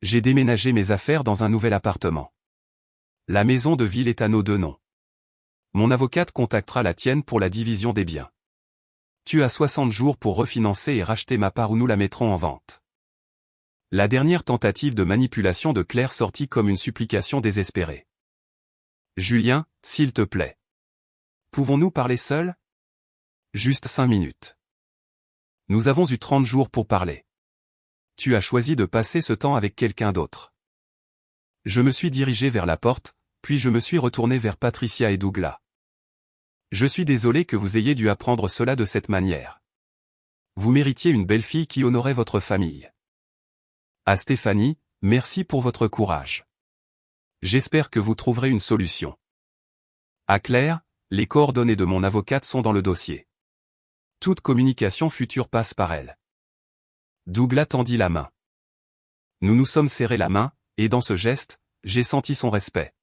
J'ai déménagé mes affaires dans un nouvel appartement. La maison de ville est à nos deux noms. Mon avocate contactera la tienne pour la division des biens. Tu as 60 jours pour refinancer et racheter ma part ou nous la mettrons en vente. La dernière tentative de manipulation de Claire sortit comme une supplication désespérée. Julien, s'il te plaît. Pouvons-nous parler seuls? Juste 5 minutes. Nous avons eu 30 jours pour parler. Tu as choisi de passer ce temps avec quelqu'un d'autre. Je me suis dirigé vers la porte, puis je me suis retourné vers Patricia et Douglas. Je suis désolé que vous ayez dû apprendre cela de cette manière. Vous méritiez une belle fille qui honorait votre famille. À Stéphanie, merci pour votre courage. J'espère que vous trouverez une solution. À Claire, les coordonnées de mon avocate sont dans le dossier. Toute communication future passe par elle. Douglas tendit la main. Nous nous sommes serrés la main, et dans ce geste, j'ai senti son respect.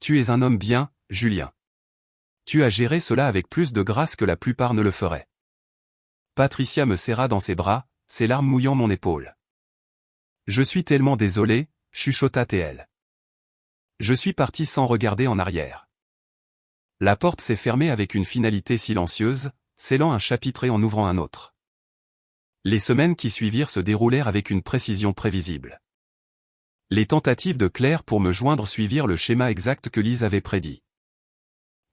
Tu es un homme bien, Julien. Tu as géré cela avec plus de grâce que la plupart ne le feraient. Patricia me serra dans ses bras, ses larmes mouillant mon épaule. Je suis tellement désolé, chuchota-t-elle. Je suis parti sans regarder en arrière. La porte s'est fermée avec une finalité silencieuse, scellant un chapitre et en ouvrant un autre. Les semaines qui suivirent se déroulèrent avec une précision prévisible. Les tentatives de Claire pour me joindre suivirent le schéma exact que Lise avait prédit.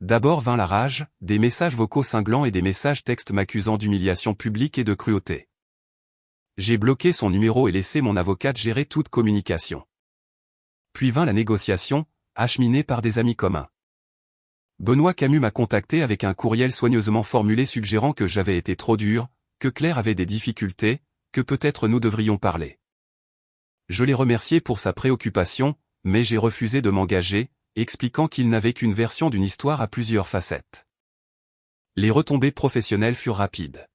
D'abord vint la rage, des messages vocaux cinglants et des messages textes m'accusant d'humiliation publique et de cruauté. J'ai bloqué son numéro et laissé mon avocate gérer toute communication. Puis vint la négociation, acheminée par des amis communs. Benoît Camus m'a contacté avec un courriel soigneusement formulé suggérant que j'avais été trop dur, que Claire avait des difficultés, que peut-être nous devrions parler. Je l'ai remercié pour sa préoccupation, mais j'ai refusé de m'engager, expliquant qu'il n'avait qu'une version d'une histoire à plusieurs facettes. Les retombées professionnelles furent rapides.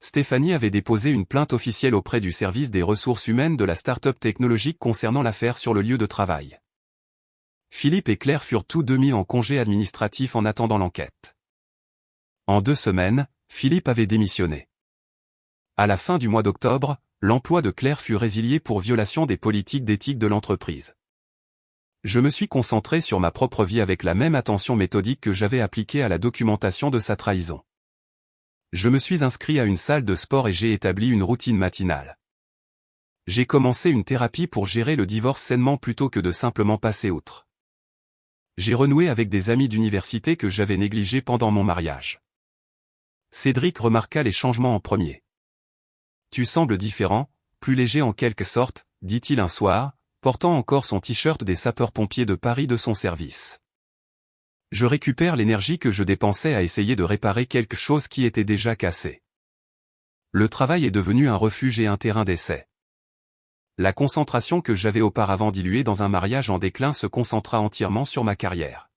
Stéphanie avait déposé une plainte officielle auprès du service des ressources humaines de la start-up technologique concernant l'affaire sur le lieu de travail. Philippe et Claire furent tous deux mis en congé administratif en attendant l'enquête. En 2 semaines, Philippe avait démissionné. À la fin du mois d'octobre, l'emploi de Claire fut résilié pour violation des politiques d'éthique de l'entreprise. Je me suis concentré sur ma propre vie avec la même attention méthodique que j'avais appliquée à la documentation de sa trahison. Je me suis inscrit à une salle de sport et j'ai établi une routine matinale. J'ai commencé une thérapie pour gérer le divorce sainement plutôt que de simplement passer outre. J'ai renoué avec des amis d'université que j'avais négligés pendant mon mariage. Cédric remarqua les changements en premier. « Tu sembles différent, plus léger en quelque sorte, dit-il un soir, portant encore son t-shirt des sapeurs-pompiers de Paris de son service. Je récupère l'énergie que je dépensais à essayer de réparer quelque chose qui était déjà cassé. Le travail est devenu un refuge et un terrain d'essai. La concentration que j'avais auparavant diluée dans un mariage en déclin se concentra entièrement sur ma carrière.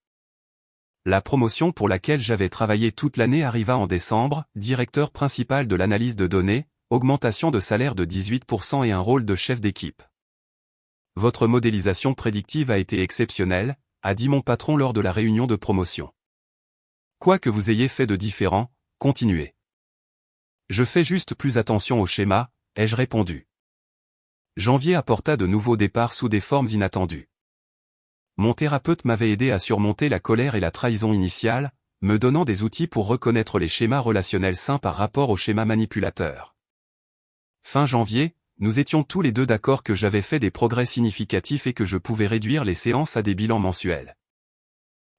La promotion pour laquelle j'avais travaillé toute l'année arriva en décembre, directeur principal de l'analyse de données, augmentation de salaire de 18% et un rôle de chef d'équipe. Votre modélisation prédictive a été exceptionnelle, a dit mon patron lors de la réunion de promotion. Quoi que vous ayez fait de différent, continuez. Je fais juste plus attention au schéma, ai-je répondu. Janvier apporta de nouveaux départs sous des formes inattendues. Mon thérapeute m'avait aidé à surmonter la colère et la trahison initiale, me donnant des outils pour reconnaître les schémas relationnels sains par rapport aux schémas manipulateurs. Fin janvier, nous étions tous les deux d'accord que j'avais fait des progrès significatifs et que je pouvais réduire les séances à des bilans mensuels.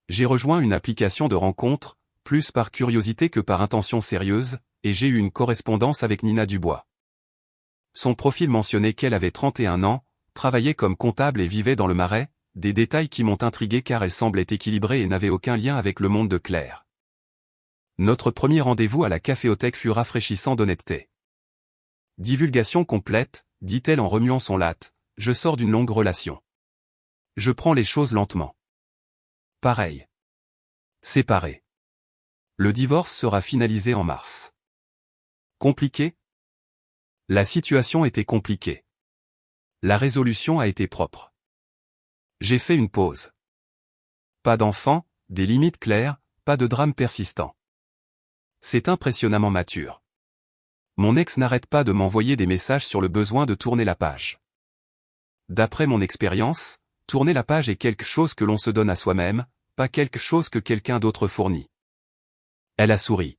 J'ai rejoint une application de rencontre, plus par curiosité que par intention sérieuse, et j'ai eu une correspondance avec Nina Dubois. Son profil mentionnait qu'elle avait 31 ans, travaillait comme comptable et vivait dans le Marais, des détails qui m'ont intrigué car elle semblait équilibrée et n'avait aucun lien avec le monde de Claire. Notre premier rendez-vous à la caféothèque fut rafraîchissant d'honnêteté. Divulgation complète, dit-elle en remuant son latte, je sors d'une longue relation. Je prends les choses lentement. Pareil. Séparé. Le divorce sera finalisé en mars. Compliqué ? La situation était compliquée. La résolution a été propre. J'ai fait une pause. Pas d'enfant, des limites claires, pas de drame persistant. C'est impressionnamment mature. Mon ex n'arrête pas de m'envoyer des messages sur le besoin de tourner la page. D'après mon expérience, tourner la page est quelque chose que l'on se donne à soi-même, pas quelque chose que quelqu'un d'autre fournit. Elle a souri.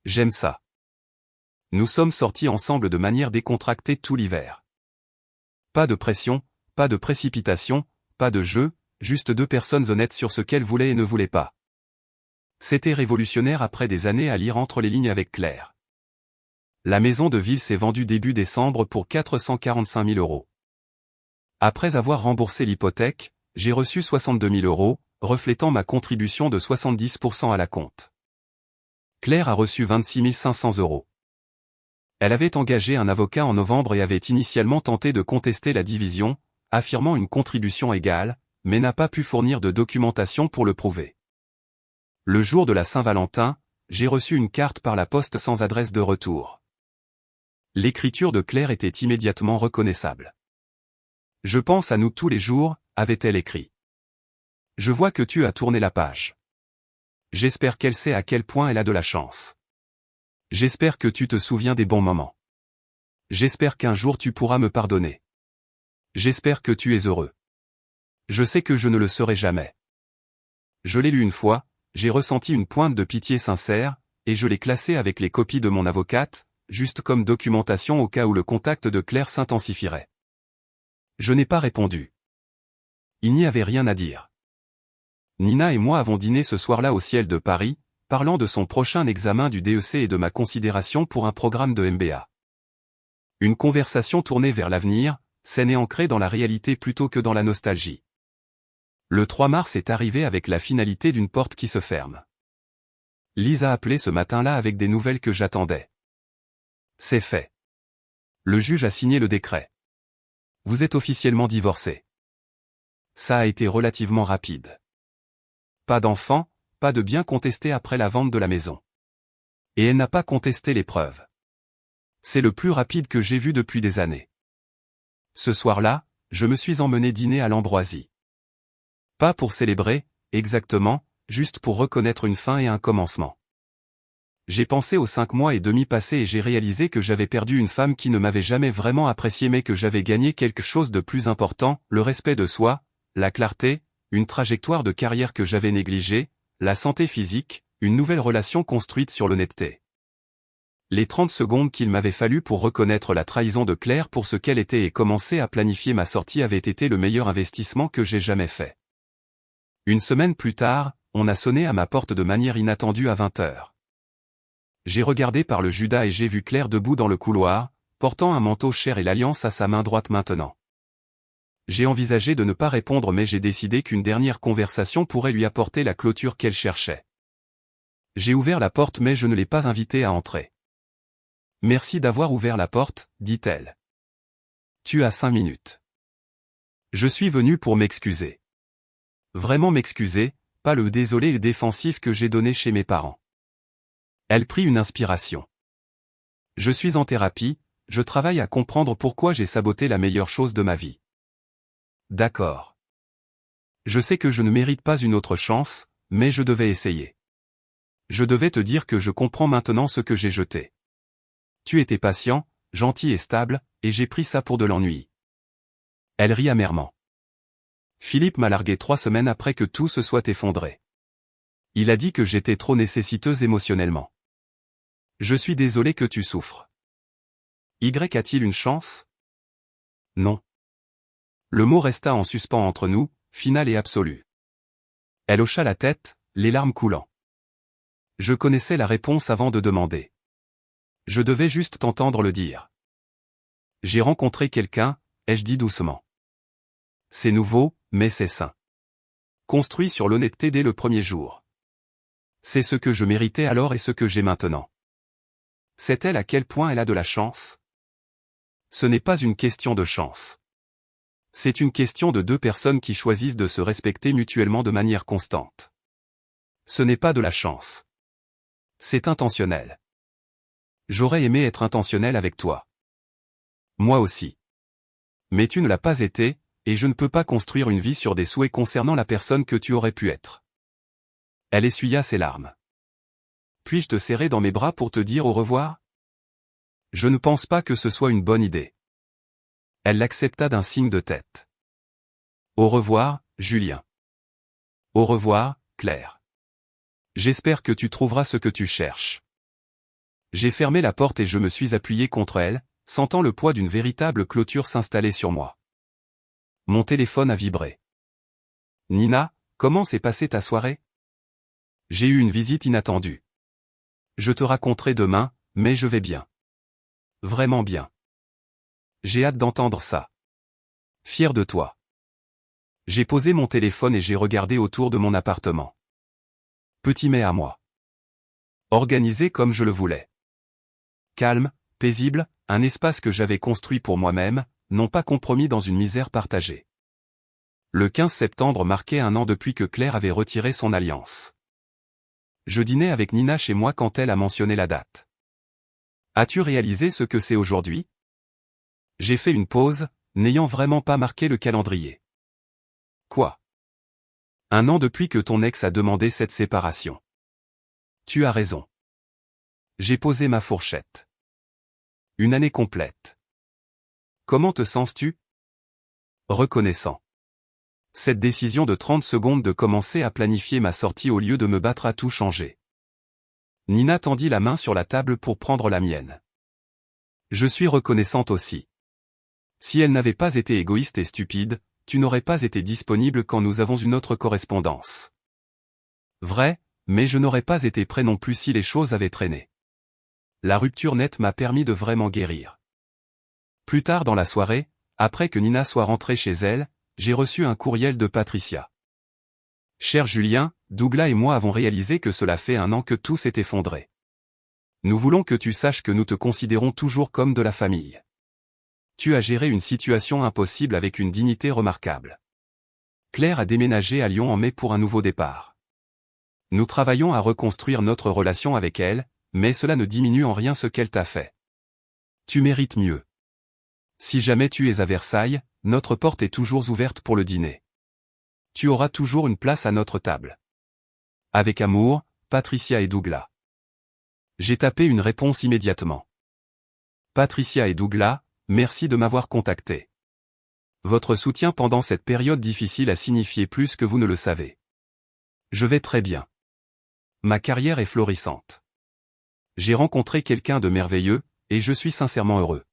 J'aime ça. Nous sommes sortis ensemble de manière décontractée tout l'hiver. Pas de pression, pas de précipitation, pas de jeu, juste 2 personnes honnêtes sur ce qu'elles voulaient et ne voulaient pas. C'était révolutionnaire après des années à lire entre les lignes avec Claire. La maison de ville s'est vendue début décembre pour 445 000 €. Après avoir remboursé l'hypothèque, j'ai reçu 62 000 €, reflétant ma contribution de 70% à la compte. Claire a reçu 26 500 €. Elle avait engagé un avocat en novembre et avait initialement tenté de contester la division, affirmant une contribution égale, mais n'a pas pu fournir de documentation pour le prouver. Le jour de la Saint-Valentin, j'ai reçu une carte par la poste sans adresse de retour. L'écriture de Claire était immédiatement reconnaissable. « Je pense à nous tous les jours », avait-elle écrit. « Je vois que tu as tourné la page. J'espère qu'elle sait à quel point elle a de la chance. J'espère que tu te souviens des bons moments. J'espère qu'un jour tu pourras me pardonner. J'espère que tu es heureux. Je sais que je ne le serai jamais. » Je l'ai lu une fois, j'ai ressenti une pointe de pitié sincère, et je l'ai classé avec les copies de mon avocate, juste comme documentation au cas où le contact de Claire s'intensifierait. Je n'ai pas répondu. Il n'y avait rien à dire. Nina et moi avons dîné ce soir-là au Ciel de Paris, parlant de son prochain examen du DEC et de ma considération pour un programme de MBA. Une conversation tournée vers l'avenir, saine et ancrée dans la réalité plutôt que dans la nostalgie. Le 3 mars est arrivé avec la finalité d'une porte qui se ferme. Lise a appelé ce matin-là avec des nouvelles que j'attendais. C'est fait. Le juge a signé le décret. Vous êtes officiellement divorcés. Ça a été relativement rapide. Pas d'enfant, pas de bien contester après la vente de la maison. Et elle n'a pas contesté les preuves. C'est le plus rapide que j'ai vu depuis des années. Ce soir-là, je me suis emmené dîner à l'Ambroisie. Pas pour célébrer, exactement, juste pour reconnaître une fin et un commencement. J'ai pensé aux 5 mois et demi passés et j'ai réalisé que j'avais perdu une femme qui ne m'avait jamais vraiment apprécié mais que j'avais gagné quelque chose de plus important, le respect de soi, la clarté, une trajectoire de carrière que j'avais négligée, la santé physique, une nouvelle relation construite sur l'honnêteté. Les 30 secondes qu'il m'avait fallu pour reconnaître la trahison de Claire pour ce qu'elle était et commencer à planifier ma sortie avaient été le meilleur investissement que j'ai jamais fait. Une semaine plus tard, on a sonné à ma porte de manière inattendue à 20h. J'ai regardé par le Judas et j'ai vu Claire debout dans le couloir, portant un manteau cher et l'alliance à sa main droite maintenant. J'ai envisagé de ne pas répondre mais j'ai décidé qu'une dernière conversation pourrait lui apporter la clôture qu'elle cherchait. J'ai ouvert la porte mais je ne l'ai pas invitée à entrer. « Merci d'avoir ouvert la porte, dit-elle. Tu as 5 minutes. Je suis venu pour m'excuser. Vraiment m'excuser, pas le désolé et défensif que j'ai donné chez mes parents. Elle prit une inspiration. Je suis en thérapie, je travaille à comprendre pourquoi j'ai saboté la meilleure chose de ma vie. D'accord. Je sais que je ne mérite pas une autre chance, mais je devais essayer. Je devais te dire que je comprends maintenant ce que j'ai jeté. Tu étais patient, gentil et stable, et j'ai pris ça pour de l'ennui. Elle rit amèrement. Philippe m'a largué 3 semaines après que tout se soit effondré. Il a dit que j'étais trop nécessiteuse émotionnellement. Je suis désolé que tu souffres. Y a-t-il une chance? Non. Le mot resta en suspens entre nous, final et absolu. Elle hocha la tête, les larmes coulant. Je connaissais la réponse avant de demander. Je devais juste t'entendre le dire. J'ai rencontré quelqu'un, ai-je dit doucement. C'est nouveau, mais c'est sain. Construit sur l'honnêteté dès le premier jour. C'est ce que je méritais alors et ce que j'ai maintenant. Sait-elle à quel point elle a de la chance? Ce n'est pas une question de chance. C'est une question de 2 personnes qui choisissent de se respecter mutuellement de manière constante. Ce n'est pas de la chance. C'est intentionnel. J'aurais aimé être intentionnel avec toi. Moi aussi. Mais tu ne l'as pas été, et je ne peux pas construire une vie sur des souhaits concernant la personne que tu aurais pu être. Elle essuya ses larmes. Puis-je te serrer dans mes bras pour te dire au revoir? Je ne pense pas que ce soit une bonne idée. Elle l'accepta d'un signe de tête. Au revoir, Julien. Au revoir, Claire. J'espère que tu trouveras ce que tu cherches. J'ai fermé la porte et je me suis appuyé contre elle, sentant le poids d'une véritable clôture s'installer sur moi. Mon téléphone a vibré. Nina, comment s'est passée ta soirée? J'ai eu une visite inattendue. Je te raconterai demain, mais je vais bien. Vraiment bien. J'ai hâte d'entendre ça. Fier de toi. J'ai posé mon téléphone et j'ai regardé autour de mon appartement. Petit mais à moi. Organisé comme je le voulais. Calme, paisible, un espace que j'avais construit pour moi-même, non pas compromis dans une misère partagée. Le 15 septembre marquait 1 an depuis que Claire avait retiré son alliance. Je dînais avec Nina chez moi quand elle a mentionné la date. As-tu réalisé ce que c'est aujourd'hui? J'ai fait une pause, n'ayant vraiment pas marqué le calendrier. Quoi? 1 an depuis que ton ex a demandé cette séparation. Tu as raison. J'ai posé ma fourchette. 1 année complète. Comment te sens-tu? Reconnaissant. Cette décision de 30 secondes de commencer à planifier ma sortie au lieu de me battre a tout changé. Nina tendit la main sur la table pour prendre la mienne. Je suis reconnaissante aussi. Si elle n'avait pas été égoïste et stupide, tu n'aurais pas été disponible quand nous avons une autre correspondance. Vrai, mais je n'aurais pas été prêt non plus si les choses avaient traîné. La rupture nette m'a permis de vraiment guérir. Plus tard dans la soirée, après que Nina soit rentrée chez elle, j'ai reçu un courriel de Patricia. Cher Julien, Douglas et moi avons réalisé que cela fait 1 an que tout s'est effondré. Nous voulons que tu saches que nous te considérons toujours comme de la famille. Tu as géré une situation impossible avec une dignité remarquable. Claire a déménagé à Lyon en mai pour un nouveau départ. Nous travaillons à reconstruire notre relation avec elle, mais cela ne diminue en rien ce qu'elle t'a fait. Tu mérites mieux. Si jamais tu es à Versailles, notre porte est toujours ouverte pour le dîner. Tu auras toujours une place à notre table. Avec amour, Patricia et Douglas. J'ai tapé une réponse immédiatement. Patricia et Douglas, merci de m'avoir contacté. Votre soutien pendant cette période difficile a signifié plus que vous ne le savez. Je vais très bien. Ma carrière est florissante. J'ai rencontré quelqu'un de merveilleux, et je suis sincèrement heureux.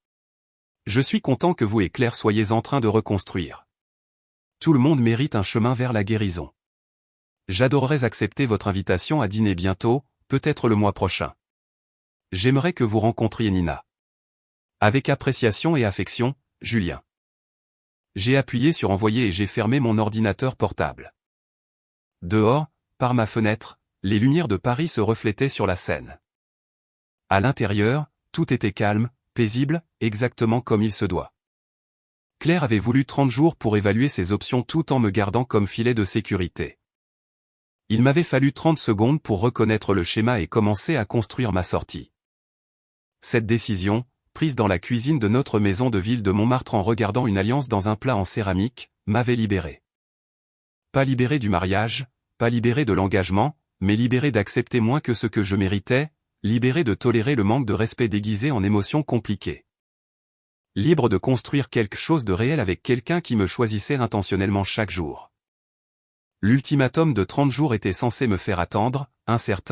Je suis content que vous et Claire soyez en train de reconstruire. Tout le monde mérite un chemin vers la guérison. J'adorerais accepter votre invitation à dîner bientôt, peut-être le mois prochain. J'aimerais que vous rencontriez Nina. Avec appréciation et affection, Julien. J'ai appuyé sur envoyer et j'ai fermé mon ordinateur portable. Dehors, par ma fenêtre, les lumières de Paris se reflétaient sur la Seine. À l'intérieur, tout était calme, paisible, exactement comme il se doit. Claire avait voulu 30 jours pour évaluer ses options tout en me gardant comme filet de sécurité. Il m'avait fallu 30 secondes pour reconnaître le schéma et commencer à construire ma sortie. Cette décision, prise dans la cuisine de notre maison de ville de Montmartre en regardant une alliance dans un plat en céramique, m'avait libéré. Pas libéré du mariage, pas libéré de l'engagement, mais libéré d'accepter moins que ce que je méritais, libéré de tolérer le manque de respect déguisé en émotions compliquées. Libre de construire quelque chose de réel avec quelqu'un qui me choisissait intentionnellement chaque jour. L'ultimatum de 30 jours était censé me faire attendre, incertain.